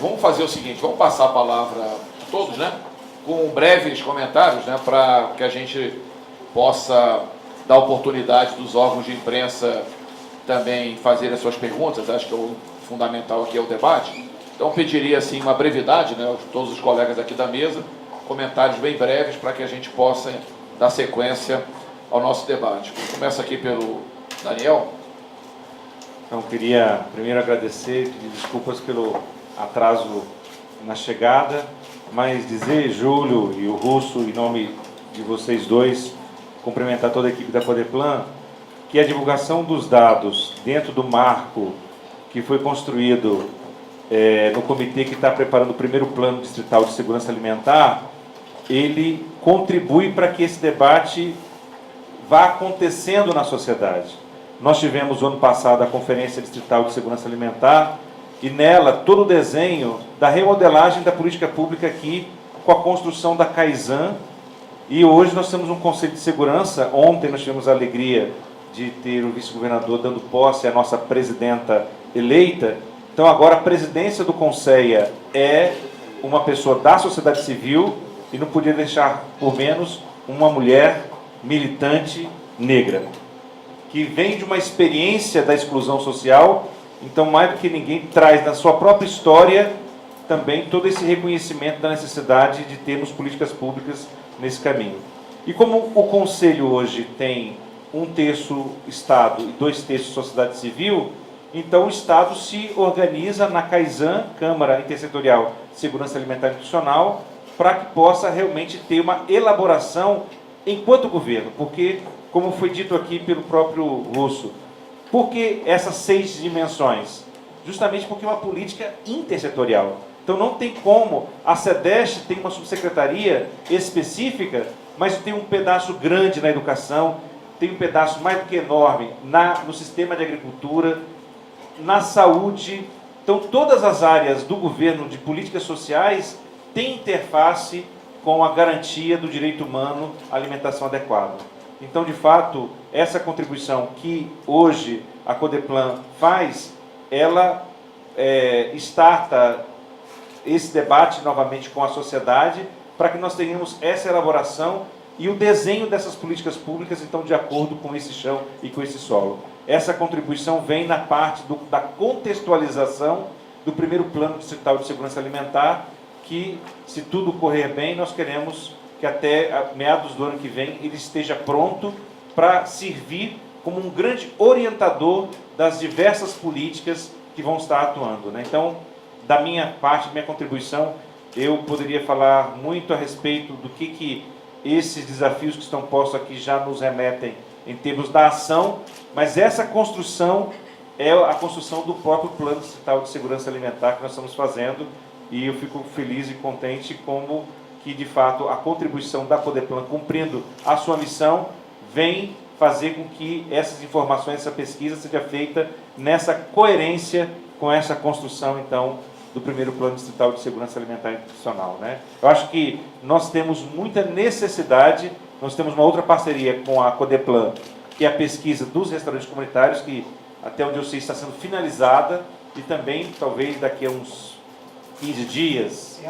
Vamos fazer o seguinte, vamos passar a palavra a todos, né? Com breves comentários, né? Para que a gente possa dar oportunidade dos órgãos de imprensa também fazerem as suas perguntas. Acho que o fundamental aqui é o debate. Então, pediria, assim, uma brevidade, né? Todos os colegas aqui da mesa, comentários bem breves para que a gente possa dar sequência ao nosso debate. Começa aqui pelo Daniel. Então, queria primeiro agradecer, pedir desculpas pelo atraso na chegada, mas dizer, Júlio e o Russo, em nome de vocês dois, cumprimentar toda a equipe da Codeplan, que a divulgação dos dados dentro do marco que foi construído no comitê que está preparando o primeiro plano distrital de segurança alimentar, ele contribui para que esse debate vá acontecendo na sociedade. Nós tivemos, no ano passado, a Conferência Distrital de Segurança Alimentar, e nela todo o desenho da remodelagem da política pública aqui, com a construção da Kaizen, e hoje nós temos um Conselho de Segurança. Ontem nós tivemos a alegria de ter o vice-governador dando posse à nossa presidenta eleita. Então agora a presidência do Conselho é uma pessoa da sociedade civil, e não podia deixar por menos uma mulher militante negra, que vem de uma experiência da exclusão social. Então, mais do que ninguém, traz na sua própria história também todo esse reconhecimento da necessidade de termos políticas públicas nesse caminho. E como o Conselho hoje tem 1/3 Estado e 2/3 sociedade civil, então o Estado se organiza na Kaizen, Câmara Intersetorial de Segurança Alimentar Institucional, para que possa realmente ter uma elaboração enquanto governo, porque, como foi dito aqui pelo próprio Russo, por que essas 6 dimensões? Justamente porque é uma política intersetorial. Então não tem como, a SEDEST tem uma subsecretaria específica, mas tem um pedaço grande na educação, tem um pedaço mais do que enorme no sistema de agricultura, na saúde. Então todas as áreas do governo de políticas sociais têm interface com a garantia do direito humano à alimentação adequada. Então, de fato, essa contribuição que hoje a Codeplan faz, ela starta esse debate novamente com a sociedade, para que nós tenhamos essa elaboração e o desenho dessas políticas públicas, então, de acordo com esse chão e com esse solo. Essa contribuição vem na parte da contextualização do primeiro plano distrital de segurança alimentar, que, se tudo correr bem, nós queremos que até meados do ano que vem ele esteja pronto para servir como um grande orientador das diversas políticas que vão estar atuando, né? Então, da minha parte, minha contribuição, eu poderia falar muito a respeito do que esses desafios que estão postos aqui já nos remetem em termos da ação, mas essa construção é a construção do próprio Plano Distrital de Segurança Alimentar que nós estamos fazendo, e eu fico feliz e contente como que, de fato, a contribuição da Codeplan, cumprindo a sua missão, vem fazer com que essas informações, essa pesquisa seja feita nessa coerência com essa construção, então, do primeiro Plano Distrital de Segurança Alimentar Institucional, né? Eu acho que nós temos muita necessidade. Nós temos uma outra parceria com a Codeplan, que é a pesquisa dos restaurantes comunitários, que, até onde eu sei, está sendo finalizada, e também, talvez, daqui a uns 15 dias,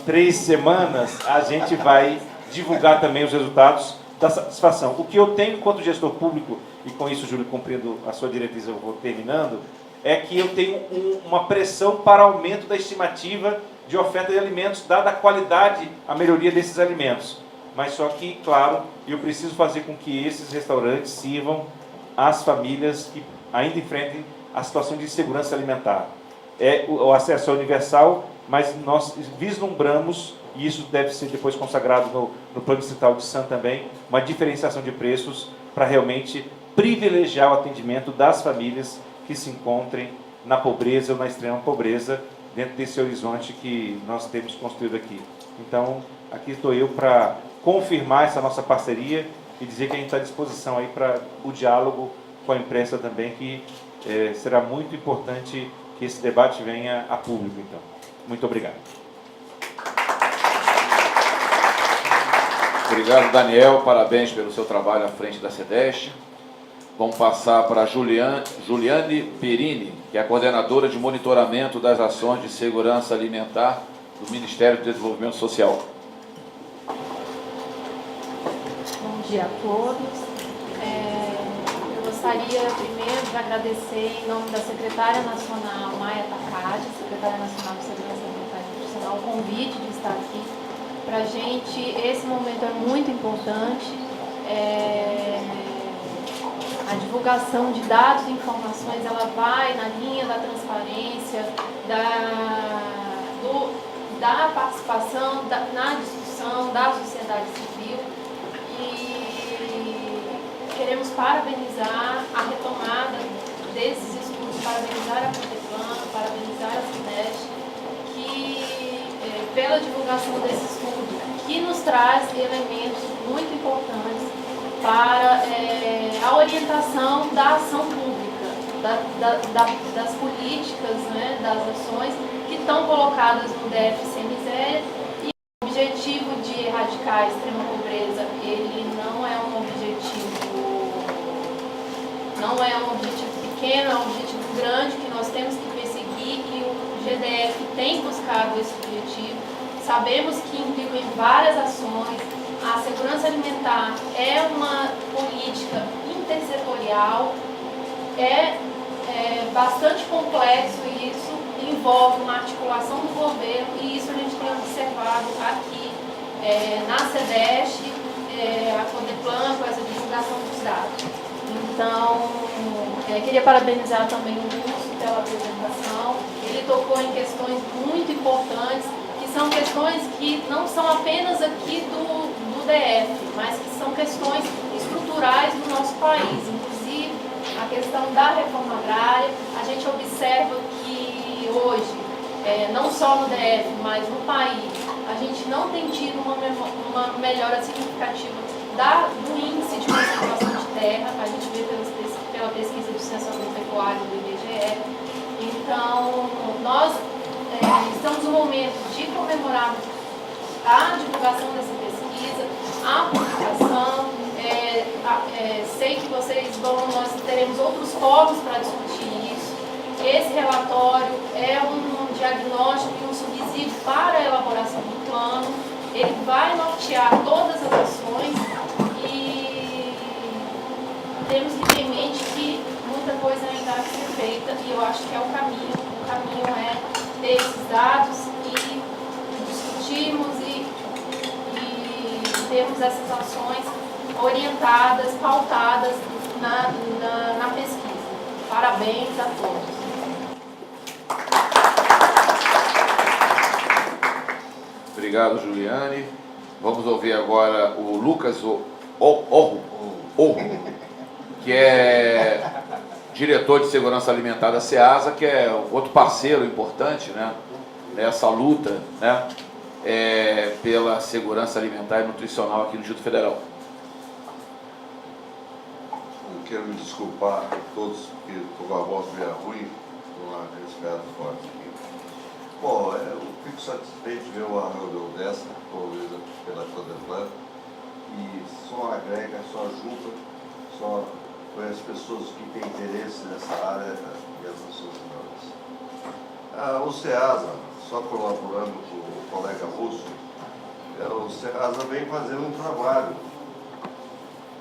3 semanas, a gente vai divulgar também os resultados da satisfação. O que eu tenho enquanto gestor público, e com isso, Júlio, cumprindo a sua diretriz, eu vou terminando, é que eu tenho uma pressão para aumento da estimativa de oferta de alimentos, dada a qualidade, a melhoria desses alimentos. Mas só que, claro, eu preciso fazer com que esses restaurantes sirvam às famílias que ainda enfrentem a situação de insegurança alimentar. O acesso é universal, mas nós vislumbramos, e isso deve ser depois consagrado no Plano Distrital de SAM também, uma diferenciação de preços para realmente privilegiar o atendimento das famílias que se encontrem na pobreza ou na extrema pobreza, dentro desse horizonte que nós temos construído aqui. Então, aqui estou eu para confirmar essa nossa parceria e dizer que a gente está à disposição aí para o diálogo com a imprensa também, que será muito importante que esse debate venha a público. Então, muito obrigado. Obrigado, Daniel. Parabéns pelo seu trabalho à frente da SEDEST. Vamos passar para Juliane Perini, que é a coordenadora de monitoramento das ações de segurança alimentar do Ministério do Desenvolvimento Social. Bom dia a todos. Eu gostaria primeiro de agradecer em nome da Secretária Nacional Maia Takagi, Secretária Nacional de Segurança Alimentar e Nutricional, o convite de estar aqui. Para a gente, esse momento é muito importante. A divulgação de dados e informações, ela vai na linha da transparência, da participação na discussão da sociedade civil, e queremos parabenizar a retomada desses estudos, parabenizar a Codeplan, parabenizar a SEDEST, pela divulgação desse estudo, que nos traz elementos muito importantes para a orientação da ação pública, das políticas, né, das ações que estão colocadas no DF Sem Miséria. E o objetivo de erradicar a extrema pobreza, ele não é um objetivo pequeno, é um objetivo grande que nós temos que perseguir, e o GDF tem buscado esse objetivo. Sabemos que implicam em várias ações. A segurança alimentar é uma política intersetorial, é bastante complexo, e isso envolve uma articulação do governo, e isso a gente tem observado aqui na SEDEST, a Codeplan, com essa divulgação dos dados. Então, queria parabenizar também o Lúcio pela apresentação. Ele tocou em questões muito importantes, que são questões que não são apenas aqui do DF, mas que são questões estruturais do nosso país. Inclusive, a questão da reforma agrária, a gente observa que hoje, não só no DF, mas no país, a gente não tem tido uma melhora significativa do índice de concentração de terra. A gente vê pela pesquisa do Censo Agropecuário do IBGE. Então, nós estamos no momento de comemorarmos a divulgação dessa pesquisa, a publicação. Sei que nós teremos outros fóruns para discutir isso. Esse relatório é um diagnóstico e um subsídio para a elaboração do plano. Ele vai nortear todas as ações, e temos que ter em mente que muita coisa ainda há que ser feita, e eu acho que é o caminho. O caminho é ter esses dados e discutirmos e termos essas ações orientadas, pautadas na pesquisa. Parabéns a todos. Obrigado, Juliane. Vamos ouvir agora o Lucas Orro, que é diretor de segurança alimentar da SEASA, que é outro parceiro importante, né, nessa luta, né, pela segurança alimentar e nutricional aqui no Distrito Federal. Eu quero me desculpar a todos, porque estou com a voz meio ruim, com uma respirada forte aqui. Bom, eu fico satisfeito de ver uma reunião dessa, promovida pela Codeplan, e só agrega, só ajuda, só conhece pessoas que têm interesse nessa área e as Nações Unidas. O SEASA, só colaborando com o colega Russo, o SEASA vem fazendo um trabalho,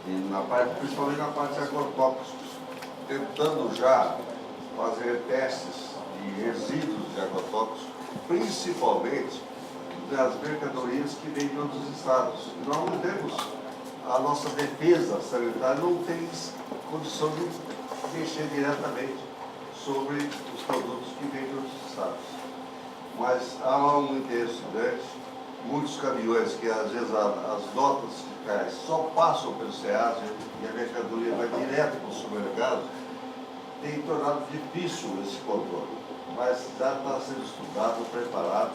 e principalmente na parte de agrotóxicos, tentando já fazer testes de resíduos de agrotóxicos, principalmente das mercadorias que vêm de outros estados. E nós não temos, a nossa defesa sanitária não tem condição de mexer diretamente sobre os produtos que vêm de outros estados. Mas há um interesse grande, muitos caminhões que às vezes as notas fiscais só passam pelo SEASA e a mercadoria vai direto para o supermercado, tem tornado difícil esse controle. Mas já está sendo estudado, preparado,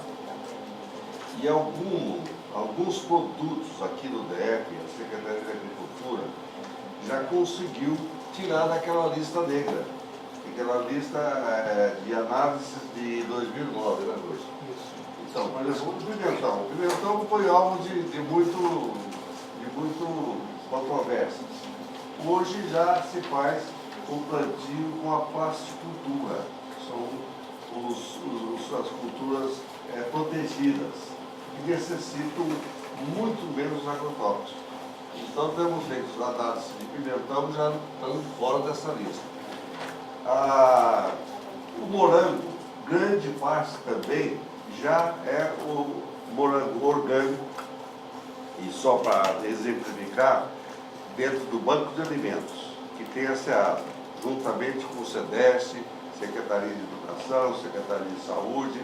e alguns produtos aqui no DF, a Secretaria de Agricultura já conseguiu tirar daquela lista negra, aquela lista de análise de 2009, né, Luiz? Então, por exemplo, o pimentão foi alvo de muito controvérsias. Hoje já se faz o plantio com a plasticultura, que são as culturas protegidas, que necessitam muito menos agrotóxicos. Então temos feito os análises de pimentão, já estamos fora dessa lista. O morango, grande parte também, já é o morango orgânico, e só para exemplificar, dentro do Banco de Alimentos, que tem a SEASA, juntamente com o SEDESC, Secretaria de Educação, Secretaria de Saúde,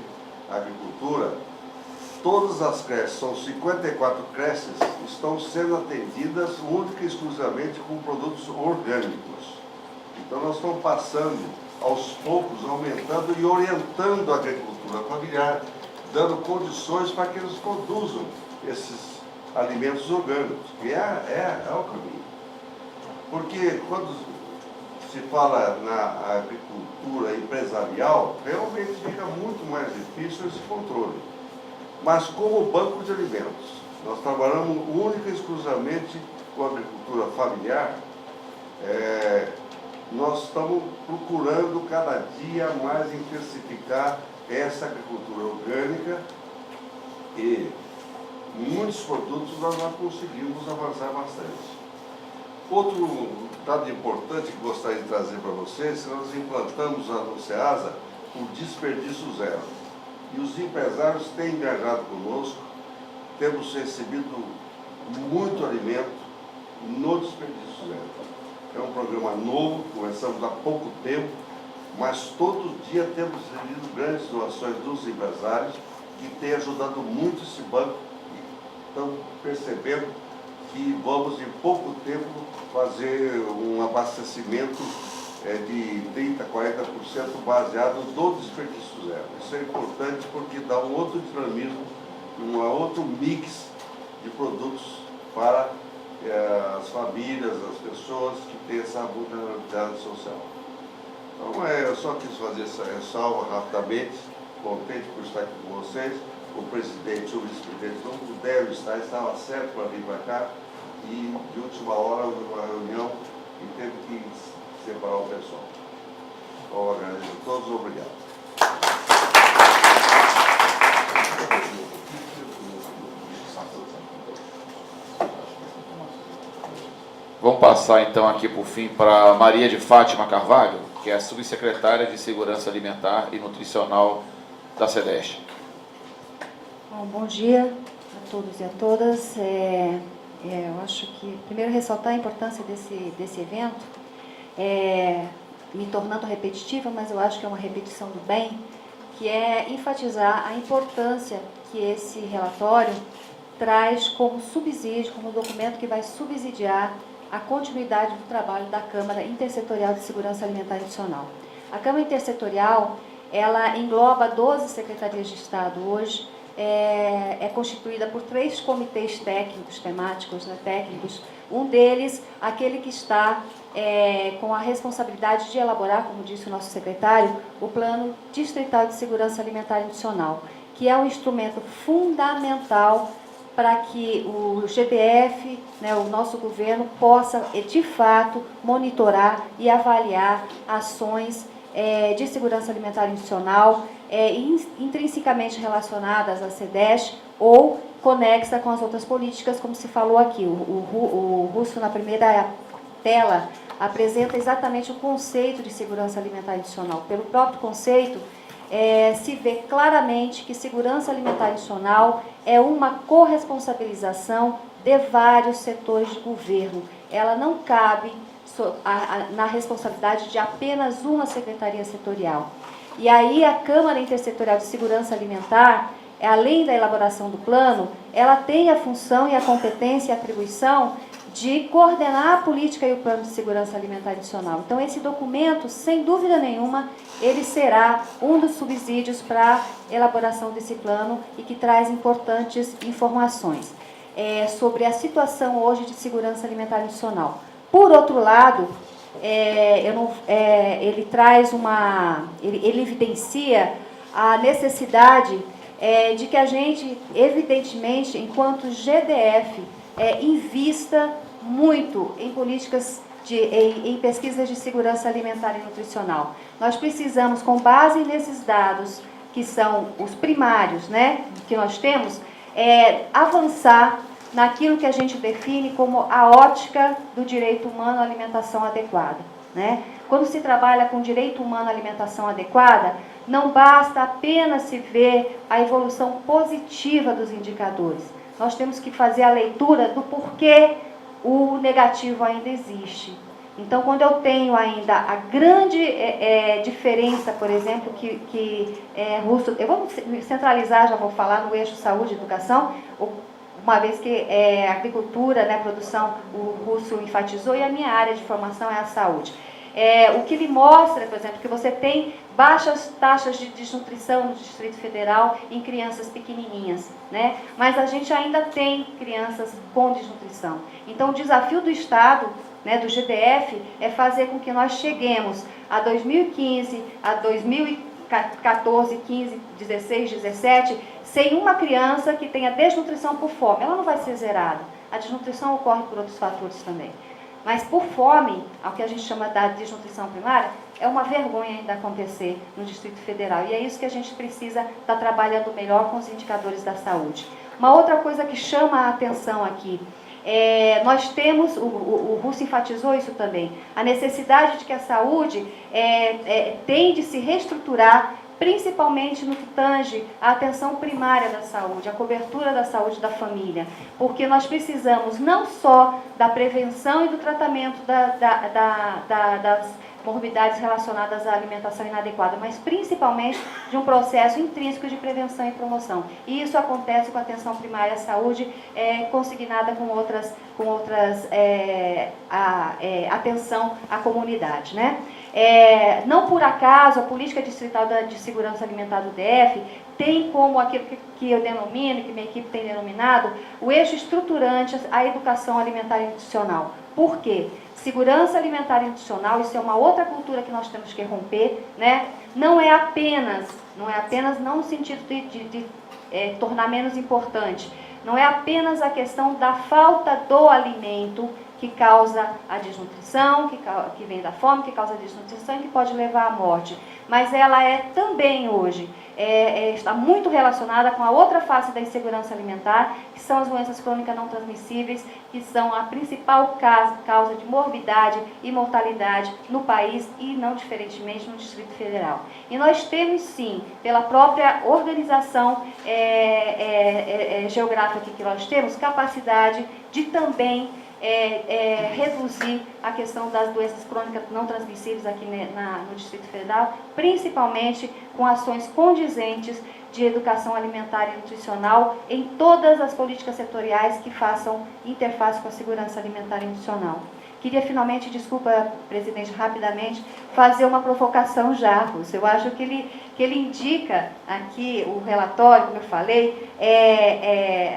Agricultura, todas as creches, são 54 creches, estão sendo atendidas única e exclusivamente com produtos orgânicos. Então nós estamos passando, aos poucos, aumentando e orientando a agricultura familiar, dando condições para que eles produzam esses alimentos orgânicos, que é o caminho. Porque quando se fala na agricultura empresarial, realmente fica muito mais difícil esse controle. Mas como banco de alimentos, nós trabalhamos única e exclusivamente com a agricultura familiar, nós estamos procurando cada dia mais intensificar essa agricultura orgânica e muitos produtos nós já conseguimos avançar bastante. Outro dado importante que gostaria de trazer para vocês, nós implantamos no SEASA o desperdício zero. E os empresários têm engajado conosco, temos recebido muito alimento no desperdício zero. É um programa novo, começamos há pouco tempo, mas todo dia temos recebido grandes doações dos empresários que têm ajudado muito esse banco e estão percebendo que vamos em pouco tempo fazer um abastecimento de 30%, 40% baseado no desperdício zero. Isso é importante porque dá um outro dinamismo, um outro mix de produtos para as famílias, as pessoas que têm essa vulnerabilidade social. Então, eu só quis fazer essa ressalva rapidamente, contente por estar aqui com vocês. O presidente e o vice-presidente não puderam estar, estava certo para vir para cá, e de última hora houve uma reunião e teve que separar o pessoal. Então, agradeço a todos, obrigado. Vamos passar então aqui por fim para Maria de Fátima Carvalho, que é a subsecretária de Segurança Alimentar e Nutricional da SEDESC. Bom dia a todos e a todas. Eu acho que, primeiro, ressaltar a importância desse evento, me tornando repetitiva, mas eu acho que é uma repetição do bem, que é enfatizar a importância que esse relatório traz como subsídio, como documento que vai subsidiar a continuidade do trabalho da Câmara Intersetorial de Segurança Alimentar e Nutricional. A Câmara Intersetorial, ela engloba 12 secretarias de Estado hoje, é constituída por 3 comitês técnicos, temáticos, técnicos. Um deles, aquele que está com a responsabilidade de elaborar, como disse o nosso secretário, o Plano Distrital de Segurança Alimentar e Nutricional, que é um instrumento fundamental para que o GDF, o nosso governo, possa, de fato, monitorar e avaliar ações de segurança alimentar e nutricional intrinsecamente relacionadas à SEDESC ou conexa com as outras políticas, como se falou aqui. O Russo, na primeira tela, apresenta exatamente o conceito de segurança alimentar e nutricional. Pelo próprio conceito, se vê claramente que segurança alimentar e nutricional é uma corresponsabilização de vários setores de governo. Ela não cabe na responsabilidade de apenas uma secretaria setorial. E aí a Câmara Intersetorial de Segurança Alimentar, além da elaboração do plano, ela tem a função e a competência e a atribuição de coordenar a política e o plano de segurança alimentar e nutricional. Então, esse documento, sem dúvida nenhuma, ele será um dos subsídios para a elaboração desse plano e que traz importantes informações sobre a situação hoje de segurança alimentar e nutricional. Por outro lado, ele traz ele evidencia a necessidade de que a gente, evidentemente, enquanto GDF, invista muito em políticas, em pesquisas de segurança alimentar e nutricional. Nós precisamos, com base nesses dados, que são os primários, né, que nós temos, avançar naquilo que a gente define como a ótica do direito humano à alimentação adequada, né? Quando se trabalha com direito humano à alimentação adequada, não basta apenas se ver a evolução positiva dos indicadores. Nós temos que fazer a leitura do porquê o negativo ainda existe. Então, quando eu tenho ainda a grande diferença, por exemplo, Russo... Eu vou centralizar, já vou falar no eixo saúde e educação, uma vez que a agricultura, né, produção, o Russo enfatizou, e a minha área de formação é a saúde. O que ele mostra, por exemplo, que você tem baixas taxas de desnutrição no Distrito Federal em crianças pequenininhas, né? Mas a gente ainda tem crianças com desnutrição. Então, o desafio do Estado, né, do GDF, é fazer com que nós cheguemos a 2015, a 2014, 15, 16, 17, sem uma criança que tenha desnutrição por fome. Ela não vai ser zerada. A desnutrição ocorre por outros fatores também. Mas por fome, ao que a gente chama da desnutrição primária, é uma vergonha ainda acontecer no Distrito Federal. E é isso que a gente precisa estar trabalhando melhor com os indicadores da saúde. Uma outra coisa que chama a atenção aqui, nós temos, o Russo enfatizou isso também, a necessidade de que a saúde tem de se reestruturar, principalmente no que tange a atenção primária da saúde, a cobertura da saúde da família, porque nós precisamos não só da prevenção e do tratamento das morbidades relacionadas à alimentação inadequada, mas principalmente de um processo intrínseco de prevenção e promoção. E isso acontece com a atenção primária à saúde, consignada com outras atenção à comunidade, né? Não por acaso a política distrital de segurança alimentar do DF tem como aquilo que eu denomino, que minha equipe tem denominado, o eixo estruturante a educação alimentar e nutricional. Por quê? Segurança alimentar e nutricional, isso é uma outra cultura que nós temos que romper, né? Não é apenas não no sentido de tornar menos importante, não é apenas a questão da falta do alimento que causa a desnutrição, que vem da fome, que causa a desnutrição e que pode levar à morte. Mas ela também hoje está muito relacionada com a outra face da insegurança alimentar, que são as doenças crônicas não transmissíveis, que são a principal causa de morbidade e mortalidade no país e não diferentemente no Distrito Federal. E nós temos sim, pela própria organização geográfica que nós temos, capacidade de também reduzir a questão das doenças crônicas não transmissíveis aqui no Distrito Federal, principalmente com ações condizentes de educação alimentar e nutricional em todas as políticas setoriais que façam interface com a segurança alimentar e nutricional. Queria finalmente, desculpa, presidente, rapidamente, fazer uma provocação já, Russo. Eu acho que ele indica aqui, o relatório, como eu falei,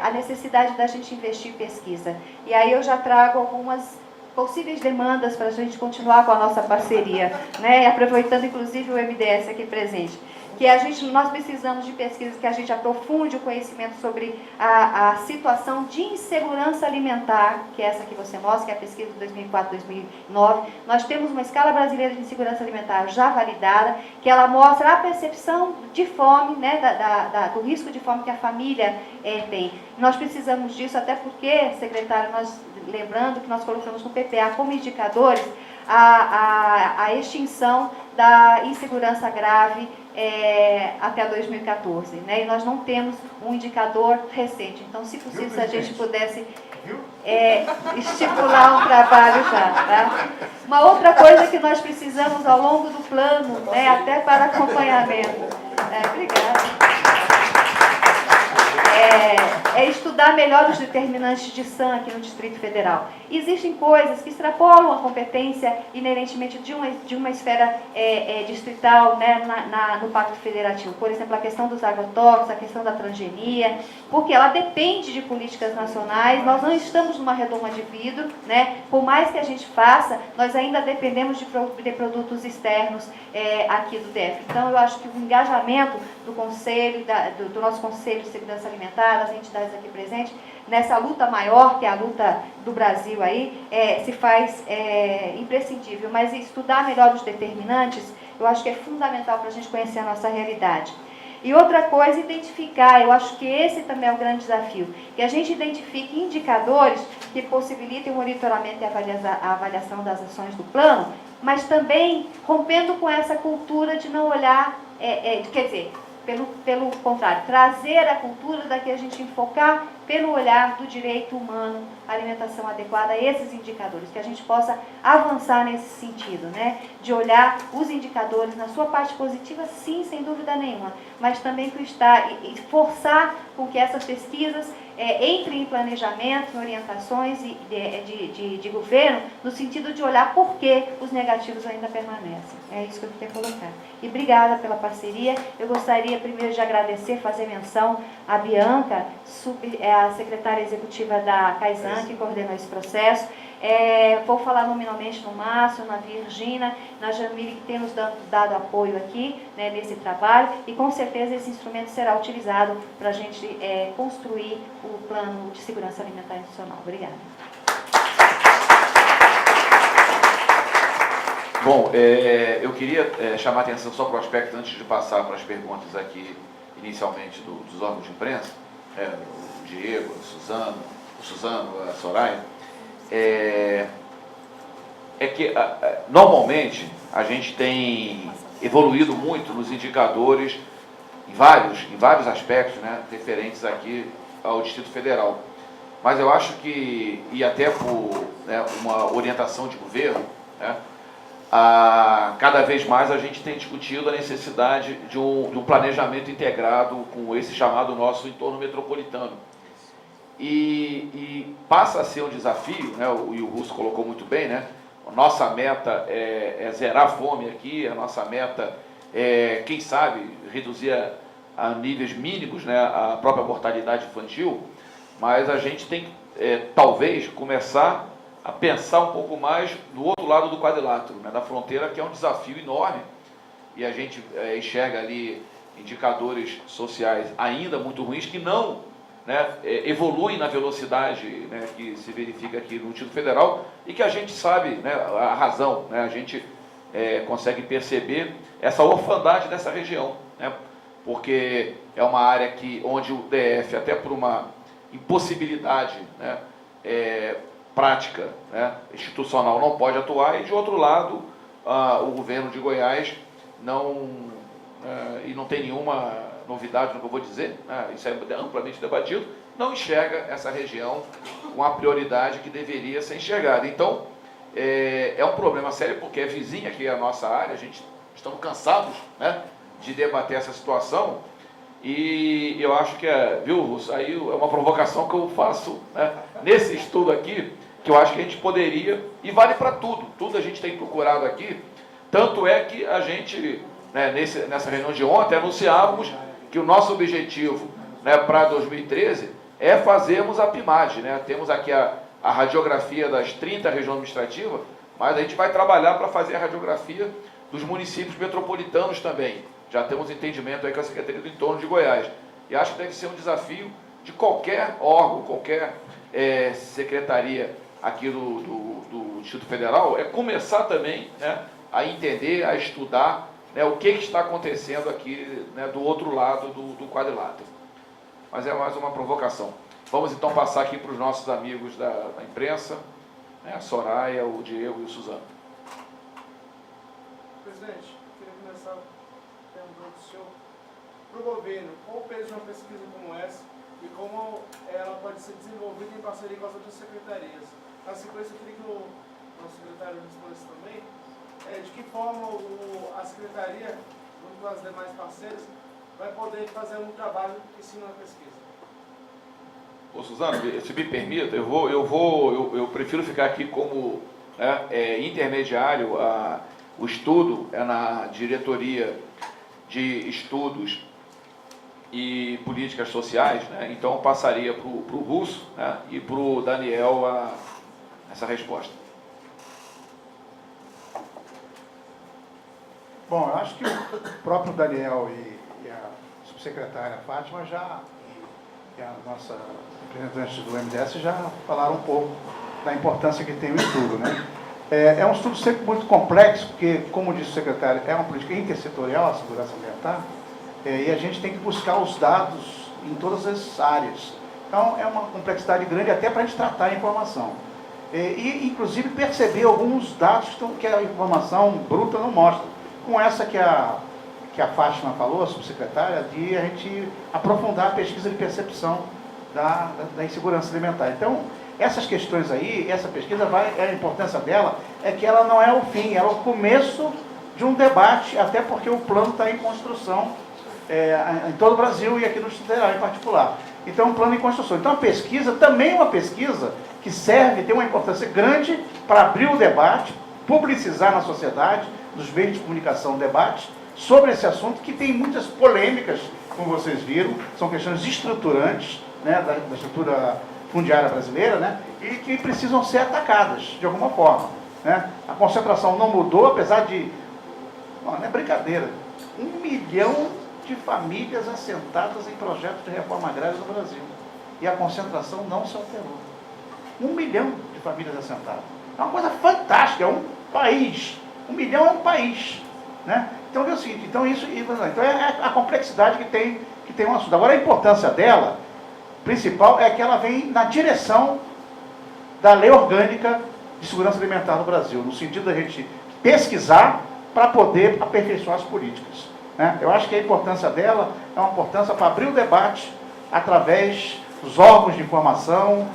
a necessidade da gente investir em pesquisa. E aí eu já trago algumas possíveis demandas para a gente continuar com a nossa parceria, né? Aproveitando inclusive o MDS aqui presente. Que nós precisamos de pesquisas que a gente aprofunde o conhecimento sobre a situação de insegurança alimentar, que é essa que você mostra, que é a pesquisa de 2004-2009. Nós temos uma escala brasileira de insegurança alimentar já validada, que ela mostra a percepção de fome, né, do risco de fome que a família tem. Nós precisamos disso, até porque, secretário, lembrando que nós colocamos no PPA como indicadores a extinção da insegurança grave até 2014, né? E nós não temos um indicador recente. Então, se possível, se a gente pudesse estipular um trabalho já, tá? Uma outra coisa que nós precisamos ao longo do plano, né, até para acompanhamento. Obrigada. é estudar melhor os determinantes de SAM aqui no Distrito Federal. Existem coisas que extrapolam a competência inerentemente de uma esfera distrital, né, no Pacto Federativo. Por exemplo, a questão dos agrotóxicos, a questão da transgenia, porque ela depende de políticas nacionais. Nós não estamos numa redoma de vidro, né? Por mais que a gente faça, nós ainda dependemos de produtos externos aqui do DF. Então, eu acho que o engajamento do Conselho, do nosso Conselho de Segurança Alimentar, das entidades aqui presentes, nessa luta maior, que é a luta do Brasil aí, se faz imprescindível. Mas estudar melhor os determinantes, eu acho que é fundamental para a gente conhecer a nossa realidade. E outra coisa, identificar, eu acho que esse também é o grande desafio, que a gente identifique indicadores que possibilitem o monitoramento e a avaliação das ações do plano, mas também rompendo com essa cultura de não olhar, quer dizer, pelo contrário, trazer a cultura daqui a gente enfocar pelo olhar do direito humano, alimentação adequada, esses indicadores, que a gente possa avançar nesse sentido, né? De olhar os indicadores na sua parte positiva, sim, sem dúvida nenhuma, mas também e forçar com que essas pesquisas entrem em planejamento, em orientações de governo, no sentido de olhar por que os negativos ainda permanecem. É isso que eu queria colocar. E obrigada pela parceria. Eu gostaria primeiro de agradecer, fazer menção à Bianca, a secretária executiva da Kaizen, que coordenou esse processo. Vou falar nominalmente no Márcio, na Virgínia, na Jamile, que tem nos dado apoio aqui, né, nesse trabalho, e com certeza esse instrumento será utilizado para a gente construir o Plano de Segurança Alimentar Institucional. Obrigada. Bom, eu queria chamar a atenção só para o aspecto, antes de passar para as perguntas aqui, inicialmente, dos órgãos de imprensa, o Diego, o Suzano, a Soraya, que normalmente a gente tem evoluído muito nos indicadores, em vários aspectos, né, referentes aqui ao Distrito Federal. Mas eu acho que, e até por uma orientação de governo, né, cada vez mais a gente tem discutido a necessidade de um planejamento integrado com esse chamado nosso entorno metropolitano. E passa a ser um desafio, né, e o Russo colocou muito bem, né, a nossa meta é zerar a fome aqui, a nossa meta é, quem sabe, reduzir a níveis mínimos, né, a própria mortalidade infantil, mas a gente tem que, talvez, começar a pensar um pouco mais do outro lado do quadrilátero, né, da fronteira, que é um desafio enorme, e a gente enxerga ali indicadores sociais ainda muito ruins, que não, né, evoluem na velocidade, né, que se verifica aqui no Distrito Federal, e que a gente sabe, né, a razão, né, a gente consegue perceber essa orfandade dessa região, né, porque é uma área onde o DF, até por uma impossibilidade, né, prática, né, institucional, não pode atuar, e de outro lado, o governo de Goiás e não tem nenhuma novidade no que eu vou dizer, né, isso é amplamente debatido, não enxerga essa região com a prioridade que deveria ser enxergada. Então, é um problema sério, porque é vizinha aqui a nossa área, estamos cansados, né, de debater essa situação, e eu acho que, viu, Russo, aí é uma provocação que eu faço, né, nesse estudo aqui, que eu acho que a gente poderia, e vale para tudo a gente tem procurado aqui, tanto é que a gente, né, nessa reunião de ontem, anunciávamos que o nosso objetivo, né, para 2013 é fazermos a PIMAD, né, temos aqui a radiografia das 30 regiões administrativas, mas a gente vai trabalhar para fazer a radiografia dos municípios metropolitanos também. Já temos entendimento aí com a Secretaria do Entorno de Goiás. E acho que deve ser um desafio de qualquer órgão, qualquer secretaria aqui do Distrito Federal, começar também, né, a entender, a estudar, né, o que está acontecendo aqui, né, do outro lado do quadrilátero. Mas é mais uma provocação. Vamos então passar aqui para os nossos amigos da imprensa, né, a Soraya, o Diego e o Suzano. Presidente, queria começar perguntando ao senhor, para o governo, qual o peso de uma pesquisa como essa e como ela pode ser desenvolvida em parceria com as outras secretarias? Na sequência, eu queria que o nosso secretário respondesse também, de que forma a secretaria, junto com as demais parceiras, vai poder fazer um trabalho em cima da pesquisa. Ô, Suzano, se me permita, eu prefiro ficar aqui como intermediário. O estudo é na diretoria de estudos e políticas sociais, né? Então eu passaria para o Russo, né? E para o Daniel essa resposta. Bom, eu acho que o próprio Daniel e a subsecretária Fátima e a nossa representante do MDS já falaram um pouco da importância que tem o estudo, né? É um estudo sempre muito complexo, porque, como disse o secretário, é uma política intersetorial, a segurança alimentar, e a gente tem que buscar os dados em todas as áreas. Então, é uma complexidade grande até para a gente tratar a informação. E inclusive, perceber alguns dados que a informação bruta não mostra. Com essa que a Fátima falou, a subsecretária, de a gente aprofundar a pesquisa de percepção da insegurança alimentar. Então, essas questões aí, essa pesquisa, a importância dela é que ela não é o fim, ela é o começo de um debate, até porque o plano está em construção em todo o Brasil e aqui no Distrito Federal em particular. Então, um plano em construção. Então, a pesquisa também é uma pesquisa que serve, tem uma importância grande para abrir o debate, publicizar na sociedade, nos meios de comunicação, debate sobre esse assunto, que tem muitas polêmicas, como vocês viram, são questões estruturantes, né, da estrutura fundiária brasileira, né, e que precisam ser atacadas de alguma forma, né. A concentração não mudou, apesar de, não é brincadeira, 1 milhão de famílias assentadas em projetos de reforma agrária no Brasil, e a concentração não se alterou. 1 milhão de famílias assentadas. É uma coisa fantástica, é um país. 1 milhão é um país, né? Então é o seguinte, então é a complexidade que tem um assunto. Agora, a importância dela, principal, é que ela vem na direção da Lei Orgânica de Segurança Alimentar no Brasil, no sentido da gente pesquisar para poder aperfeiçoar as políticas, né? Eu acho que a importância dela é uma importância para abrir o debate através dos órgãos de informação,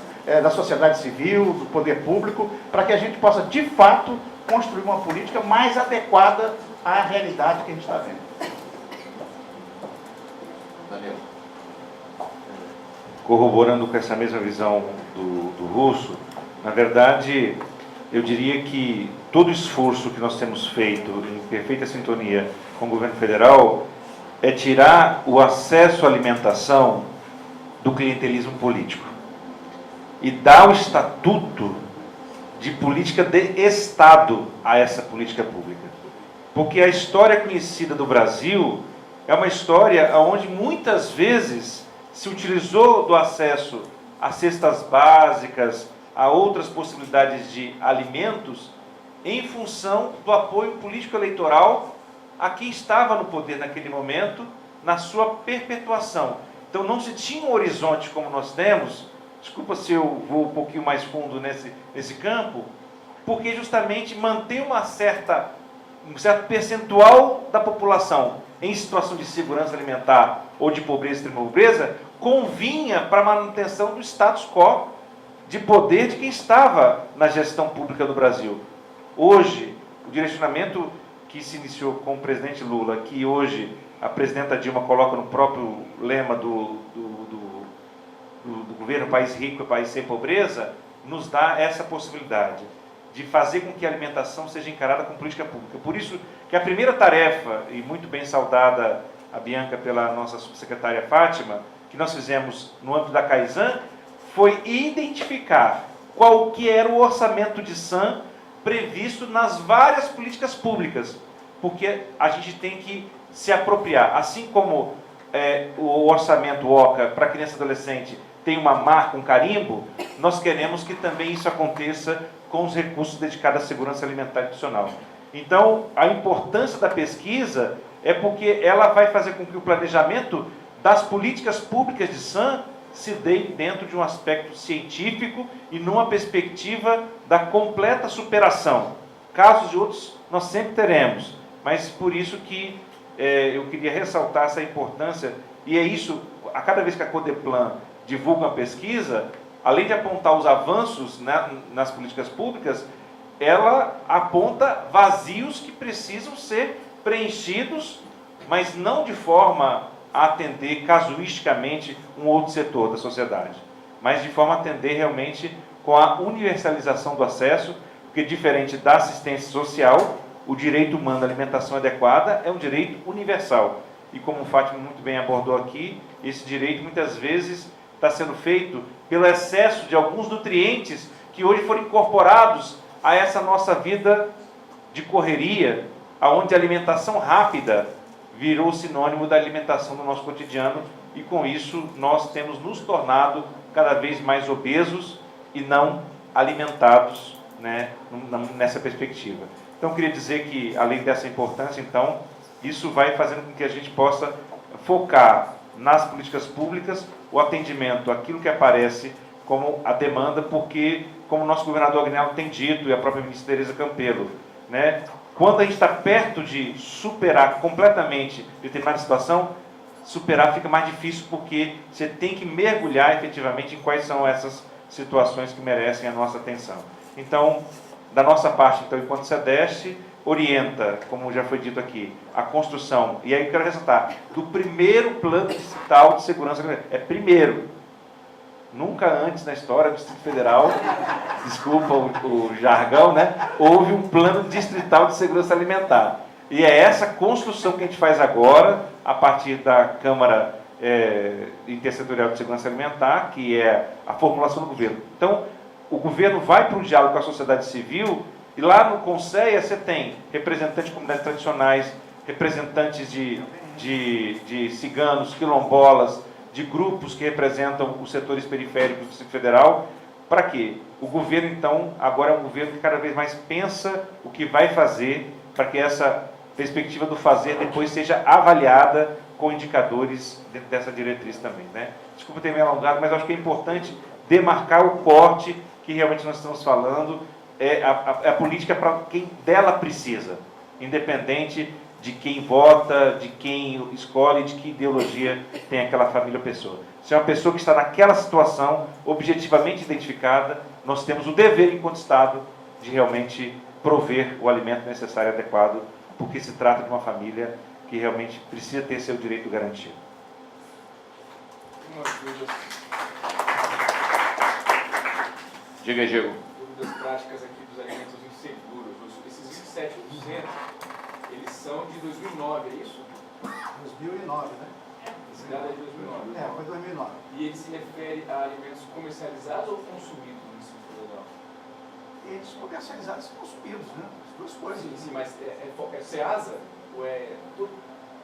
da sociedade civil, do poder público, para que a gente possa, de fato, construir uma política mais adequada à realidade que a gente está vendo. Daniel. Corroborando com essa mesma visão do Russo, na verdade, eu diria que todo o esforço que nós temos feito em perfeita sintonia com o governo federal é tirar o acesso à alimentação do clientelismo político e dar o estatuto de política de Estado a essa política pública. Porque a história conhecida do Brasil é uma história onde muitas vezes se utilizou do acesso a cestas básicas, a outras possibilidades de alimentos, em função do apoio político-eleitoral a quem estava no poder naquele momento, na sua perpetuação. Então não se tinha um horizonte como nós temos. Desculpa se eu vou um pouquinho mais fundo nesse campo, porque justamente manter um certo percentual da população em situação de segurança alimentar ou de pobreza, extrema pobreza, convinha para a manutenção do status quo de poder de quem estava na gestão pública do Brasil. Hoje, o direcionamento que se iniciou com o presidente Lula, que hoje a presidenta Dilma coloca no próprio lema do governo País Rico e País Sem Pobreza, nos dá essa possibilidade de fazer com que a alimentação seja encarada como política pública. Por isso que a primeira tarefa, e muito bem saudada a Bianca pela nossa subsecretária Fátima, que nós fizemos no âmbito da Caisan, foi identificar qual que era o orçamento de SAM previsto nas várias políticas públicas, porque a gente tem que se apropriar, assim como o orçamento OCA para criança e adolescente tem uma marca, um carimbo, nós queremos que também isso aconteça com os recursos dedicados à segurança alimentar institucional. Então, a importância da pesquisa é porque ela vai fazer com que o planejamento das políticas públicas de SAM se dê dentro de um aspecto científico e numa perspectiva da completa superação. Casos de outros nós sempre teremos, mas por isso que eu queria ressaltar essa importância, e é isso, a cada vez que a Codeplan divulga uma pesquisa, além de apontar os avanços nas políticas públicas, ela aponta vazios que precisam ser preenchidos, mas não de forma a atender casuisticamente um outro setor da sociedade. mas de forma a atender realmente com a universalização do acesso, porque diferente da assistência social, o direito humano à alimentação adequada é um direito universal. E como o Fátima muito bem abordou aqui, esse direito muitas vezes está sendo feito pelo excesso de alguns nutrientes que hoje foram incorporados a essa nossa vida de correria, onde a alimentação rápida virou sinônimo da alimentação do nosso cotidiano, e com isso nós temos nos tornado cada vez mais obesos e não alimentados, né, nessa perspectiva. Então, eu queria dizer que, além dessa importância, então, isso vai fazendo com que a gente possa focar nas políticas públicas o atendimento àquilo que aparece como a demanda, porque, como o nosso governador Agnello tem dito, e a própria ministra Tereza Campelo, né, quando a gente está perto de superar completamente determinada situação, superar fica mais difícil, porque você tem que mergulhar efetivamente em quais são essas situações que merecem a nossa atenção. Então, da nossa parte, então, enquanto SEDEST, orienta, como já foi dito aqui, a construção, e aí eu quero ressaltar, do primeiro plano distrital de segurança alimentar. É primeiro. Nunca antes na história do Distrito Federal, desculpa o jargão, né? Houve um plano distrital de segurança alimentar. E é essa construção que a gente faz agora, a partir da Câmara Intersetorial de Segurança Alimentar, que é a formulação do governo. Então, o governo vai para o diálogo com a sociedade civil, e lá no Conceia você tem representantes de comunidades tradicionais, representantes de ciganos, quilombolas, de grupos que representam os setores periféricos do Distrito Federal. Para quê? O governo, então, agora é um governo que cada vez mais pensa o que vai fazer, para que essa perspectiva do fazer depois seja avaliada com indicadores dentro dessa diretriz também, né? Desculpa ter me alongado, mas acho que é importante demarcar o corte que realmente nós estamos falando, a política para quem dela precisa, independente de quem vota, de quem escolhe, de que ideologia tem aquela família ou pessoa. Se é uma pessoa que está naquela situação, objetivamente identificada, nós temos o dever, enquanto Estado, de realmente prover o alimento necessário e adequado, porque se trata de uma família que realmente precisa ter seu direito garantido. Diga aí, Diego. Dúvidas práticas aqui dos alimentos inseguros. Esses 27%, eles são de 2009, é isso? 2009, né? Esse dado é de 2009. Foi 2009. E ele se refere a alimentos comercializados ou consumidos no Distrito Federal? Eles comercializados e consumidos, né? As duas coisas. Sim, mas é SEASA? Ou é tudo?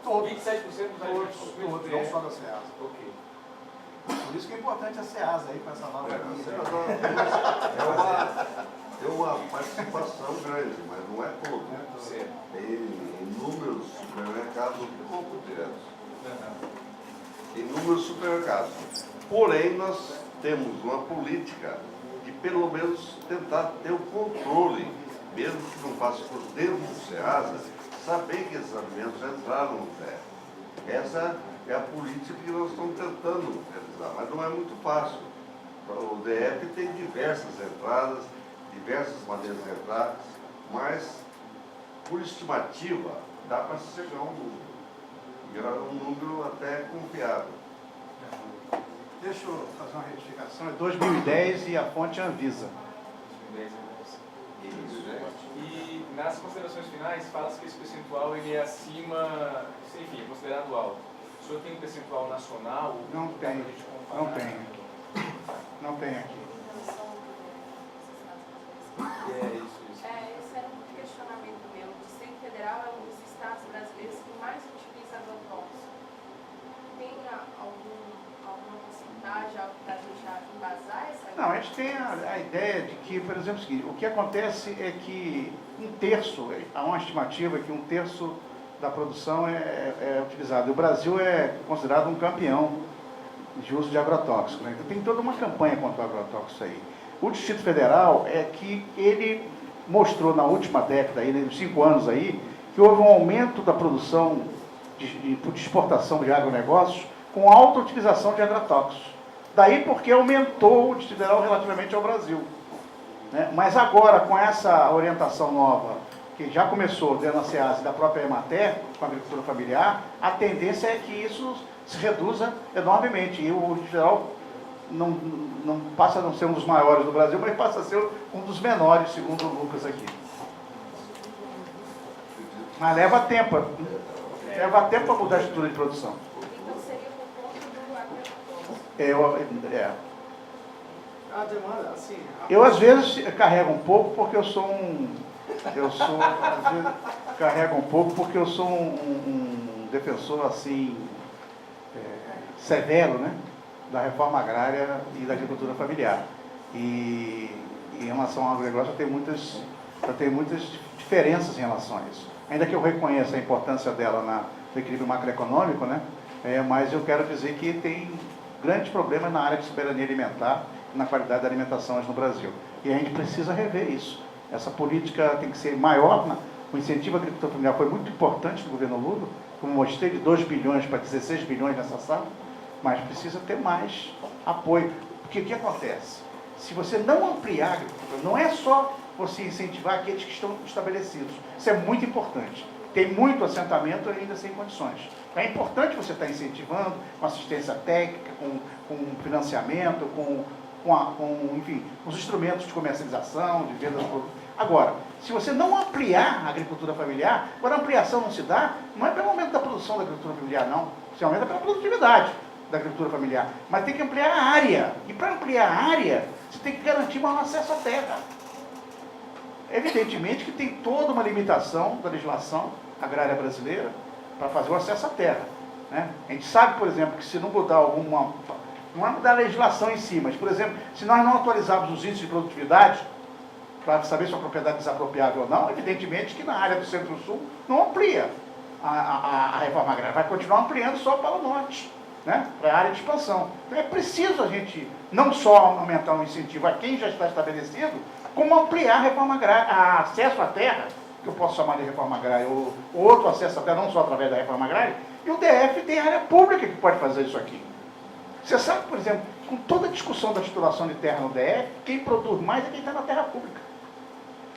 Todos. 27% dos alimentos consumidos? Todos, não só da SEASA. Ok. Por isso que é importante a SEASA aí, com essa nova linha. É uma participação grande, mas não é todo. Certo. Tem inúmeros supermercados pouco diretos. Inúmeros supermercados. Porém, nós temos uma política de pelo menos tentar ter o controle, mesmo que não passe por dentro do SEASA, saber que esses alimentos entraram no DF. Essa é a política que nós estamos tentando realizar, mas não é muito fácil. O DF tem diversas entradas, diversas maneiras de entrar, mas, por estimativa, dá para se chegar a um número. E era um número até confiável. Deixa eu fazer uma retificação. É 2010 e a fonte é Anvisa. 2010 é isso, né? E nas considerações finais, fala-se que esse percentual ele é acima, enfim, é considerado alto. O senhor tem um percentual nacional? Não tem. Não tem. Não tem aqui. Isso. Esse era um questionamento meu. O Distrito Federal é um dos estados brasileiros que mais utiliza agrotóxico. Tem alguma porcentagem, algo para a gente embasar essa? Não, a gente tem a ideia de que, por exemplo, o que acontece é que há uma estimativa que 1/3 da produção é utilizado. E o Brasil é considerado um campeão de uso de agrotóxico, né? Então tem toda uma campanha contra o agrotóxico aí. O Distrito Federal é que ele mostrou na última década, aí, nos 5 anos aí, que houve um aumento da produção de exportação de agronegócios com alta utilização de agrotóxicos. Daí porque aumentou o Distrito Federal relativamente ao Brasil, né? Mas agora, com essa orientação nova, que já começou dentro da SEASA e da própria Emater, com a agricultura familiar, a tendência é que isso se reduza enormemente. E o Distrito Federal não passa a não ser um dos maiores do Brasil, mas passa a ser um dos menores, segundo o Lucas aqui. Mas leva tempo para mudar a estrutura de produção. Então seria por conta do A demanda, assim... Eu às vezes carrego um pouco porque eu sou um defensor assim severo, né, da reforma agrária e da agricultura familiar. E em relação ao agronegócio eu tenho muitas diferenças em relação a isso. Ainda que eu reconheça a importância dela no equilíbrio macroeconômico, né, mas eu quero dizer que tem grandes problemas na área de soberania alimentar, na qualidade da alimentação hoje no Brasil. E a gente precisa rever isso. Essa política tem que ser maior. O incentivo à agricultura familiar foi muito importante no governo Lula, como mostrei, de 2 bilhões para 16 bilhões nessa sala, mas precisa ter mais apoio. Porque o que acontece? Se você não ampliar a agricultura, não é só você incentivar aqueles que estão estabelecidos. Isso é muito importante. Tem muito assentamento ainda sem condições. É importante você estar incentivando com assistência técnica, com financiamento, enfim, os instrumentos de comercialização, de venda de produtos. Agora, se você não ampliar a agricultura familiar, quando a ampliação não se dá, não é pelo aumento da produção da agricultura familiar, não. Se aumenta pela produtividade da agricultura familiar. Mas tem que ampliar a área. E para ampliar a área, você tem que garantir maior acesso à terra. Evidentemente que tem toda uma limitação da legislação agrária brasileira para fazer o acesso à terra, né? A gente sabe, por exemplo, que se não mudar não é mudar a legislação em si, mas, por exemplo, se nós não atualizarmos os índices de produtividade para saber se a propriedade é desapropriável ou não, evidentemente que na área do Centro-Sul não amplia a reforma agrária, vai continuar ampliando só para o norte, né? Para a área de expansão. Então é preciso a gente não só aumentar o incentivo a quem já está estabelecido, como ampliar a reforma agrária, a acesso à terra, que eu posso chamar de reforma agrária, ou outro acesso à terra, não só através da reforma agrária, e o DF tem área pública que pode fazer isso aqui. Você sabe, por exemplo, com toda a discussão da titulação de terra no DF, quem produz mais é quem está na terra pública.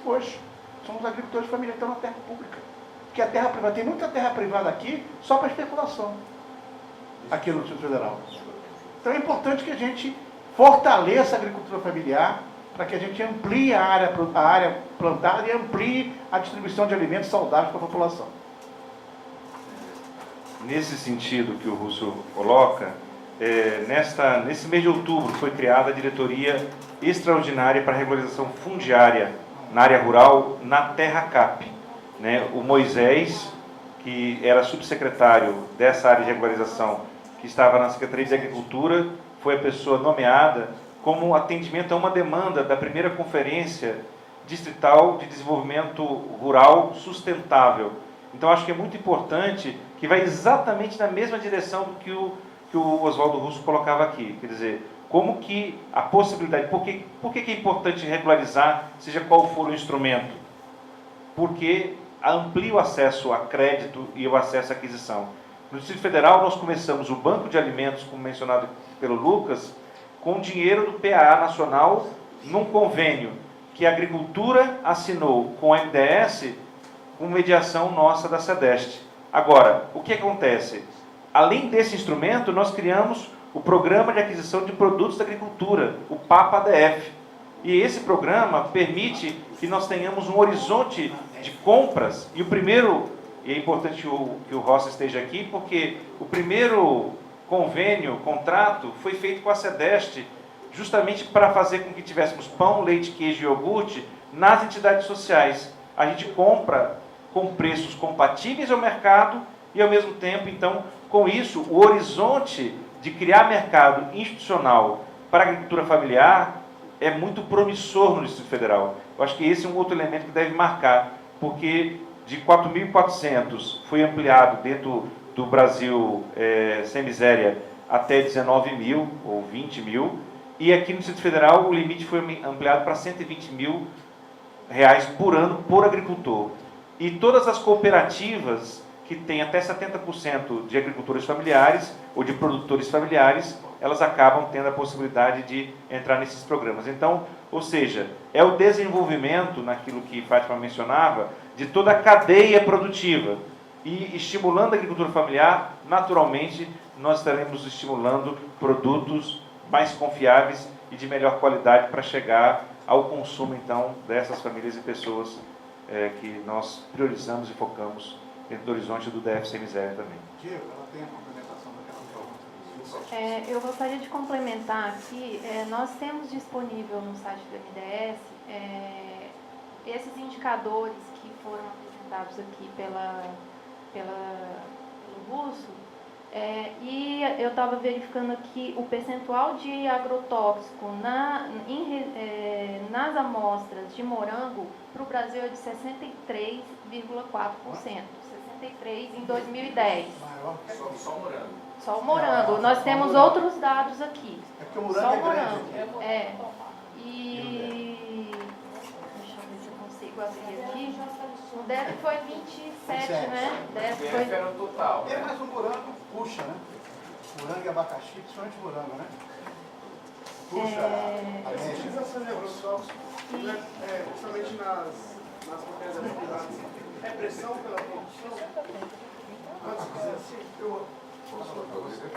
Hoje, somos agricultores familiares que estão na terra pública. Porque a terra privada, tem muita terra privada aqui só para especulação, aqui no Distrito Federal. Então é importante que a gente fortaleça a agricultura familiar, para que a gente amplie a área plantada e amplie a distribuição de alimentos saudáveis para a população. Nesse sentido que o Russo coloca, nesse mês de outubro foi criada a Diretoria Extraordinária para a Regularização Fundiária na área rural, na Terra Cap. Né? O Moisés, que era subsecretário dessa área de regularização, que estava na Secretaria de Agricultura, foi a pessoa nomeada como atendimento a uma demanda da primeira Conferência Distrital de Desenvolvimento Rural Sustentável. Então, acho que é muito importante, que vai exatamente na mesma direção do que o Oswaldo Russo colocava aqui. Quer dizer, como que a possibilidade... Por que é importante regularizar, seja qual for o instrumento? Porque amplia o acesso a crédito e o acesso à aquisição. No Distrito Federal, nós começamos o Banco de Alimentos, como mencionado pelo Lucas, com dinheiro do PAA Nacional, num convênio que a Agricultura assinou com a MDS, com mediação nossa da SEDEST. Agora, o que acontece? Além desse instrumento, nós criamos o Programa de Aquisição de Produtos da Agricultura, o PAPA-ADF. E esse programa permite que nós tenhamos um horizonte de compras, e é importante que o Rossi esteja aqui, porque o primeiro contrato, foi feito com a SEDEST, justamente para fazer com que tivéssemos pão, leite, queijo e iogurte nas entidades sociais. A gente compra com preços compatíveis ao mercado e, ao mesmo tempo, então, com isso, o horizonte de criar mercado institucional para a agricultura familiar é muito promissor no Distrito Federal. Eu acho que esse é um outro elemento que deve marcar, porque de 4.400 foi ampliado dentro do Brasil sem miséria até 19 mil ou 20 mil, e aqui no Distrito Federal o limite foi ampliado para 120 mil reais por ano por agricultor. E todas as cooperativas que têm até 70% de agricultores familiares ou de produtores familiares, elas acabam tendo a possibilidade de entrar nesses programas. Então, ou seja, é o desenvolvimento, naquilo que Fátima mencionava, de toda a cadeia produtiva. E estimulando a agricultura familiar, naturalmente, nós estaremos estimulando produtos mais confiáveis e de melhor qualidade para chegar ao consumo, então, dessas famílias e pessoas que nós priorizamos e focamos dentro do horizonte do DFC Miséria também. Diego, ela tem a complementação daquela pergunta. Eu gostaria de complementar aqui, nós temos disponível no site do MDS esses indicadores que foram apresentados aqui pelo Russo, e eu estava verificando aqui o percentual de agrotóxico nas amostras de morango para o Brasil é de 63,4%. 63 em 2010. Só morango. Só o morango. Nós temos outros dados aqui. É porque o morango Só é o grande. morango. E deixa eu ver se eu consigo abrir aqui. O DEF foi 27, né? O DEF DF foi... era o total, É, né? mas o morango puxa, né? Morango e abacaxi, principalmente morango, né? Puxa a Essa média. utilização de agrotóxicos, principalmente nas propriedades privadas, é pressão pela produção? Pode dizer assim?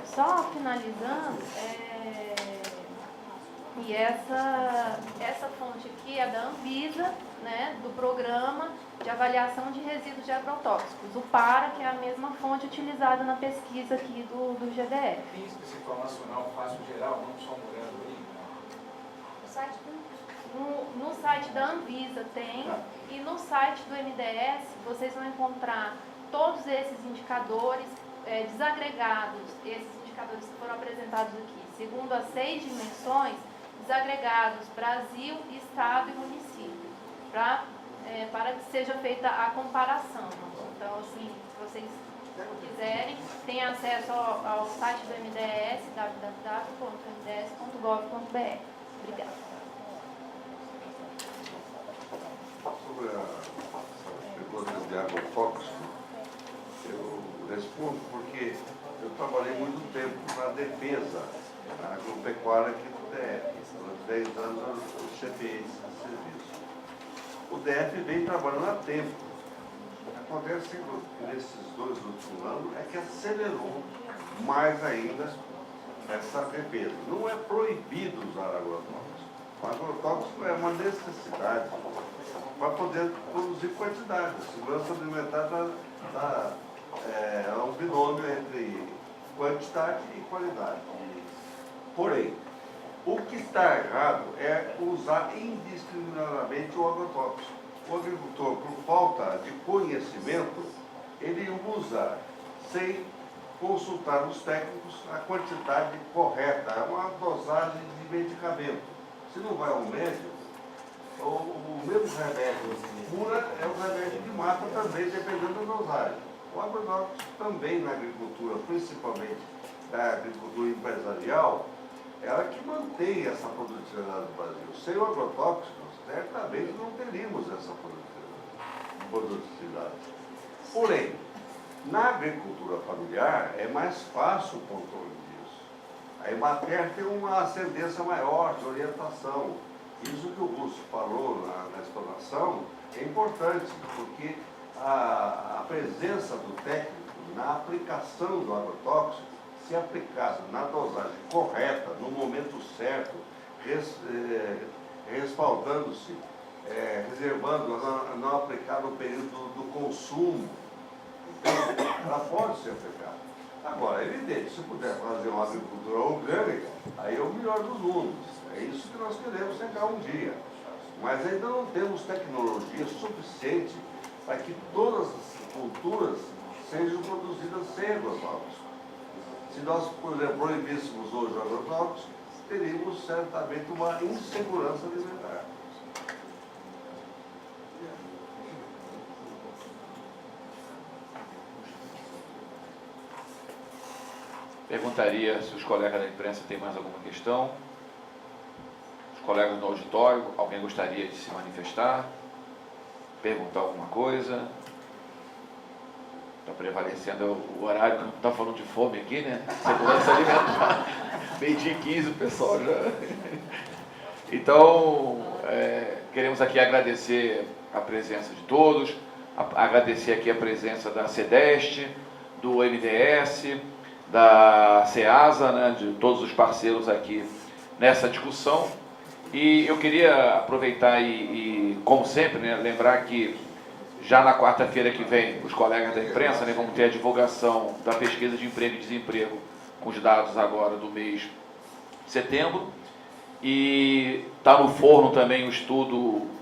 Só finalizando, e essa fonte aqui é da Anvisa, né, do Programa de Avaliação de Resíduos de Agrotóxicos, o PARA, que é a mesma fonte utilizada na pesquisa aqui do GDF. Tem esse percentual nacional fácil geral, não só morango aí? No site da Anvisa tem, e no site do MDS vocês vão encontrar todos esses indicadores desagregados, esses indicadores que foram apresentados aqui, segundo as 6 dimensões, desagregados Brasil, Estado e município, para que seja feita a comparação. Então, assim, se vocês quiserem, têm acesso ao site do MDS, www.mds.gov.br. Obrigada. Sobre as perguntas de agrotóxico, eu respondo porque eu trabalhei muito tempo na defesa agropecuária aqui do DF. Durante 10 anos eu chefiei esse serviço. O DF vem trabalhando há tempo. Acontece que nesses 2 últimos anos é que acelerou mais ainda essa defesa. Não é proibido usar agrotóxico. O agrotóxico é uma necessidade para poder produzir quantidade. A segurança alimentar é um binômio entre quantidade e qualidade. Porém, o que está errado é usar indiscriminadamente o agrotóxico. O agricultor, por falta de conhecimento, ele usa sem consultar os técnicos a quantidade correta, uma dosagem de medicamento. Se não vai ao médico, o mesmo remédio cura é o remédio que mata também, dependendo da dosagem. O agrotóxico também na agricultura, principalmente na agricultura empresarial, ela que mantém essa produtividade do Brasil. Sem o agrotóxico, certamente não teríamos essa produtividade. Porém, na agricultura familiar é mais fácil o controle disso. A Emater tem uma ascendência maior de orientação. Isso que o Russo falou na explanação é importante, porque a presença do técnico na aplicação do agrotóxico, se aplicado na dosagem correta, no momento certo, respaldando-se, reservando, não aplicar no período do consumo, então, ela pode ser aplicada. Agora, é evidente, se puder fazer uma agricultura orgânica, aí é o melhor dos mundos. É isso que nós queremos chegar um dia. Mas ainda não temos tecnologia suficiente para que todas as culturas sejam produzidas sem agrotóxicos. Se nós, por exemplo, proibíssemos hoje o agrotóxico, teríamos certamente uma insegurança alimentar. Perguntaria se os colegas da imprensa têm mais alguma questão. Os colegas no auditório, alguém gostaria de se manifestar? Perguntar alguma coisa? Está prevalecendo o horário, não está falando de fome aqui, né? Segurança alimentar. 12h15 o pessoal já... Então, queremos aqui agradecer a presença de todos, agradecer aqui a presença da CEDEST, do MDS, da CEASA, né, de todos os parceiros aqui nessa discussão. E eu queria aproveitar e como sempre, né, lembrar que já na quarta-feira que vem, os colegas da imprensa, né, vamos ter a divulgação da pesquisa de emprego e desemprego com os dados agora do mês de setembro. E está no forno também o estudo,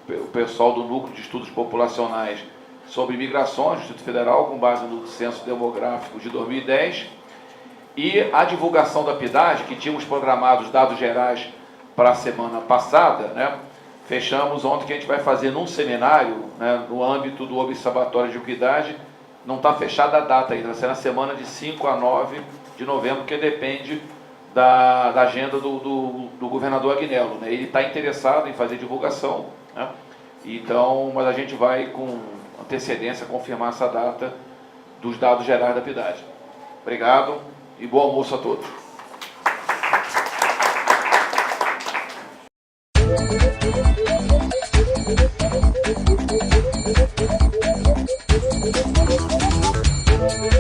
o pessoal do Núcleo de Estudos Populacionais sobre Migrações do Distrito Federal, com base no Censo Demográfico de 2010. E a divulgação da PIDAD, que tínhamos programados dados gerais para a semana passada, né? Fechamos ontem que a gente vai fazer num seminário, né, no âmbito do Observatório de Equidade. Não está fechada a data ainda, vai ser na semana de 5 a 9 de novembro, porque depende da agenda do governador Agnello, né? Ele está interessado em fazer divulgação, né? Então, mas a gente vai com antecedência confirmar essa data dos dados gerais da PIDAD. Obrigado e bom almoço a todos. Thank you.